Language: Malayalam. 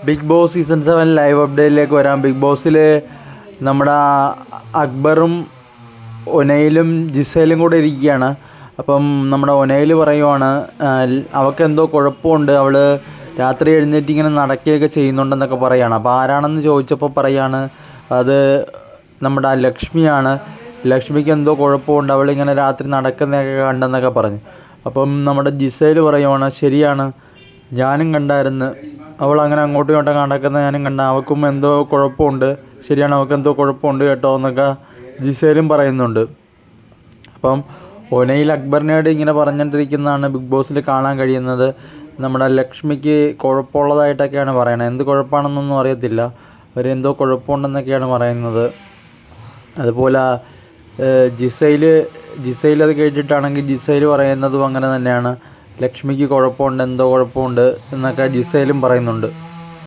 ബിഗ് ബോസ് സീസൺ 7 ലൈവ് അപ്ഡേറ്റിലേക്ക് വരാം. ബിഗ് ബോസിൽ നമ്മുടെ അക്ബറും ഒനയിലും ജിസയിലും കൂടെ ഇരിക്കുകയാണ്. അപ്പം നമ്മുടെ ഒനയിൽ പറയുവാണ് അവൾക്കെന്തോ കുഴപ്പമുണ്ട്, അവൾ രാത്രി എഴുന്നേറ്റ് ഇങ്ങനെ നടക്കുകയൊക്കെ ചെയ്യുന്നുണ്ടെന്നൊക്കെ പറയുകയാണ്. അപ്പോൾ ആരാണെന്ന് ചോദിച്ചപ്പോൾ പറയാണ് അത് നമ്മുടെ ലക്ഷ്മിയാണ്. ലക്ഷ്മിക്ക് എന്തോ കുഴപ്പമുണ്ട്, അവളിങ്ങനെ രാത്രി നടക്കുന്നതൊക്കെ കണ്ടെന്നൊക്കെ പറഞ്ഞു. അപ്പം നമ്മുടെ ജിസയിൽ പറയുവാണ് ശരിയാണ്, ഞാനും കണ്ടായിരുന്നു, അവൾ അങ്ങനെ അങ്ങോട്ടും ഇങ്ങോട്ടും നടക്കുന്നത് ഞാനും കണ്ട, അവൾക്കും എന്തോ കുഴപ്പമുണ്ട്, ശരിയാണ് അവൾക്ക് എന്തോ കുഴപ്പമുണ്ട് കേട്ടോ എന്നൊക്കെ ജിസയിലും പറയുന്നുണ്ട്. അപ്പം ഒനയിൽ അക്ബറിനോട് ഇങ്ങനെ പറഞ്ഞുകൊണ്ടിരിക്കുന്നതാണ് ബിഗ് ബോസിൽ കാണാൻ കഴിയുന്നത്. നമ്മുടെ ലക്ഷ്മിക്ക് കുഴപ്പമുള്ളതായിട്ടൊക്കെയാണ് പറയണത്. എന്ത് കുഴപ്പമാണെന്നൊന്നും അറിയത്തില്ല, അവരെന്തോ കുഴപ്പമുണ്ടെന്നൊക്കെയാണ് പറയുന്നത്. അതുപോലെ ജിസയിൽ അത് കേട്ടിട്ടാണെങ്കിൽ ജിസയിൽ പറയുന്നതും അങ്ങനെ തന്നെയാണ്, ലക്ഷ്മിക്ക് കുഴപ്പമുണ്ട്, എന്തോ കുഴപ്പമുണ്ട് എന്നൊക്കെ ജിസയിലും പറയുന്നുണ്ട്.